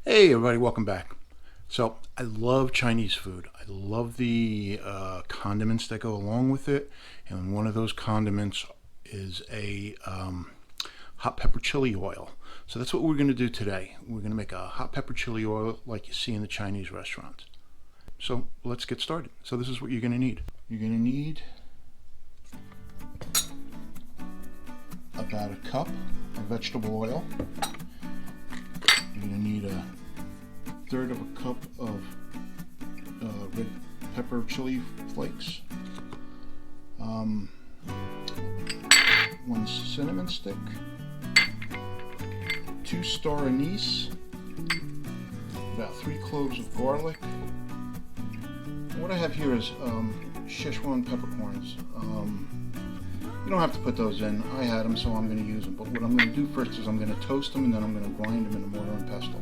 Hey everybody, welcome back. So I love Chinese food. I love the condiments that go along with it, and one of those condiments is a hot pepper chili oil. So that's what we're going to do today. We're going to make a hot pepper chili oil like you see in the Chinese restaurants. So let's get started. So this is what you're going to need. You're going to need about a cup of vegetable oil. You're going to need a third of a cup of red pepper chili flakes, one cinnamon stick, 2 star anise, about 3 cloves of garlic. And what I have here is Sichuan peppercorns. You don't have to put those in. I had them, so I'm going to use them. But what I'm going to do first is I'm going to toast them, and then I'm going to grind them in a mortar and pestle.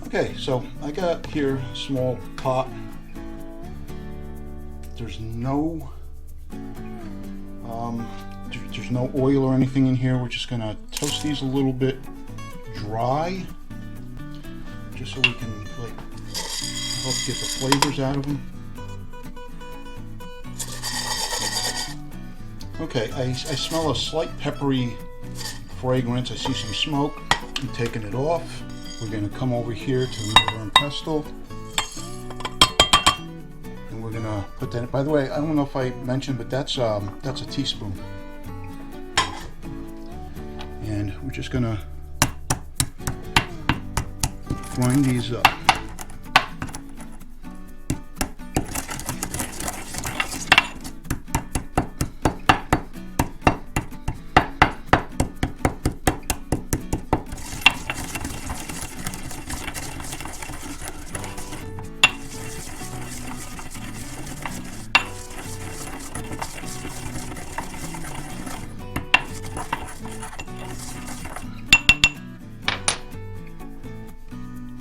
Okay, so I got here a small pot. There's no oil or anything in here. We're just going to toast these a little bit dry, just so we can help get the flavors out of them. Okay, I smell a slight peppery fragrance. I see some smoke. I'm taking it off. We're going to come over here to the mortar and pestle, and we're going to put that. By the way, I don't know if I mentioned, but that's a teaspoon. And we're just going to grind these up.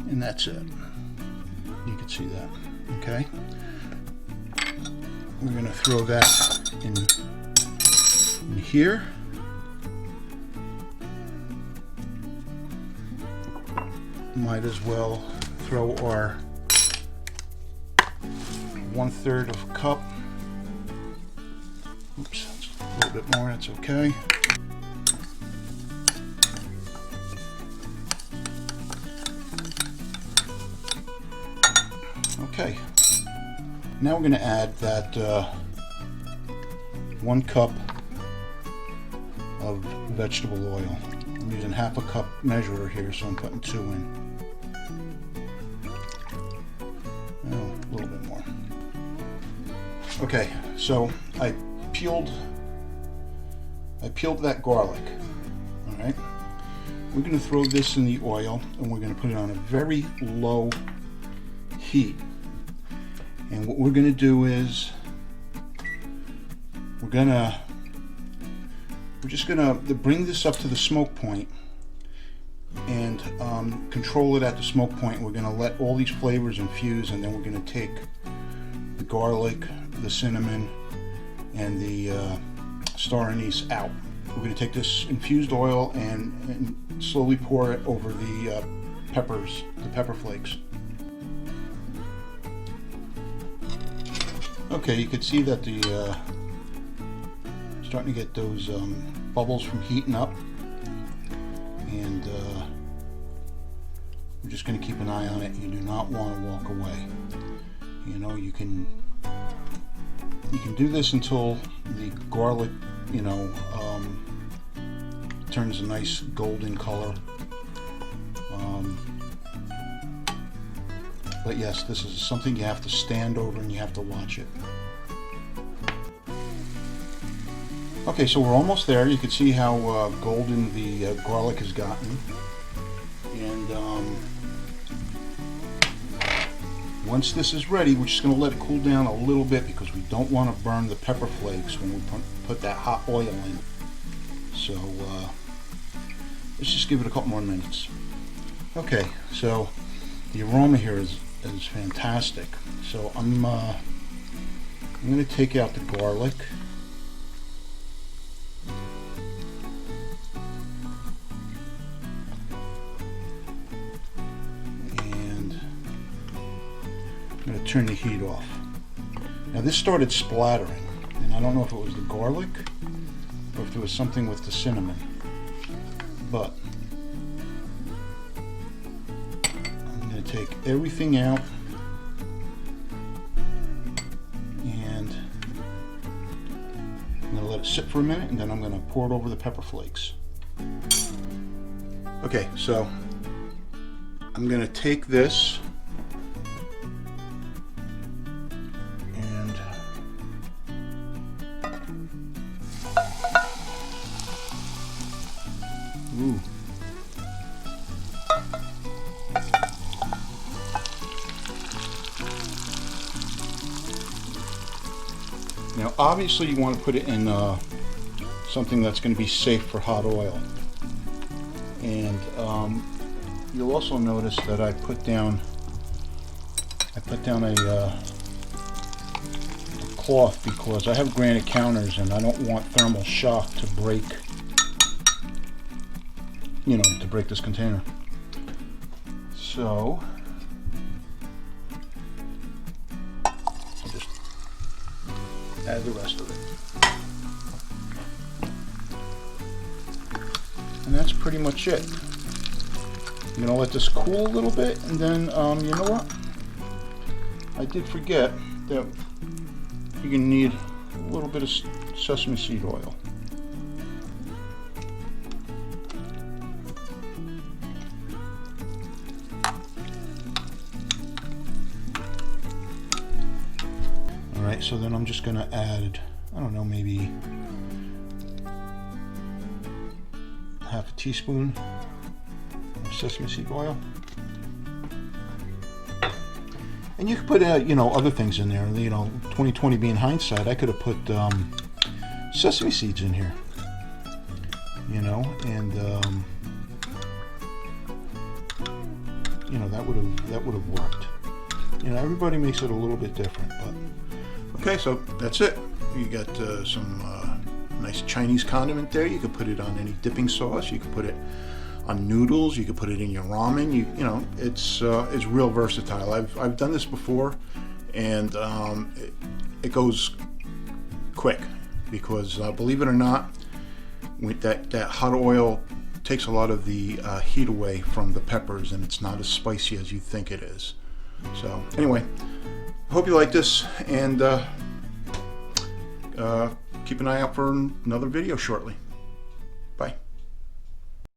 And that's it. You can see that. Okay. We're going to throw that in here. Might as well throw our 1/3 of a cup. Oops, that's a little bit more. That's okay. Okay, now we're going to add that 1 cup of vegetable oil. I'm using half a cup measurer here, so I'm putting 2 in. Oh, a little bit more. Okay, so I peeled that garlic. All right, we're going to throw this in the oil, and we're going to put it on a very low heat. And what we're going to do is we're just going to bring this up to the smoke point and control it at the smoke point. We're going to let all these flavors infuse, and then we're going to take the garlic, the cinnamon, and the star anise out. We're going to take this infused oil and slowly pour it over the peppers, the pepper flakes. Okay, you can see that the starting to get those bubbles from heating up, and we're just going to keep an eye on it. You do not want to walk away. You know, you can do this until the garlic, turns a nice golden color. But yes, this is something you have to stand over and you have to watch it. Okay, so we're almost there. You can see how golden the garlic has gotten. And once this is ready, we're just going to let it cool down a little bit because we don't want to burn the pepper flakes when we put that hot oil in. So let's just give it a couple more minutes. Okay, so the aroma here is fantastic. So I'm going to take out the garlic. turn the heat off. Now this started splattering, and I don't know if it was the garlic or if there was something with the cinnamon, but I'm going to take everything out and I'm going to let it sit for a minute, and then I'm going to pour it over the pepper flakes. Okay, so I'm going to take this and ooh. Now obviously you want to put it in something that's going to be safe for hot oil. And you'll also notice that I put down a cloth because I have granite counters and I don't want thermal shock to break, to break this container. So I'll just add the rest of it. And that's pretty much it. I'm gonna let this cool a little bit, and then you know what? I did forget that you're gonna need a little bit of sesame seed oil. All right, so then I'm just gonna add, I don't know, maybe half a teaspoon of sesame seed oil, and you could put other things in there. 2020 being hindsight, I could have put sesame seeds in here, and that would have worked. Everybody makes it a little bit different, but okay. So that's it. You got some nice Chinese condiment there. You could put it on any dipping sauce. You could put it on noodles. You could put it in your ramen. It's real versatile. I've done this before, and it goes quick because believe it or not, with that hot oil takes a lot of the heat away from the peppers, and it's not as spicy as you think it is. So anyway, I hope you like this, and keep an eye out for another video shortly.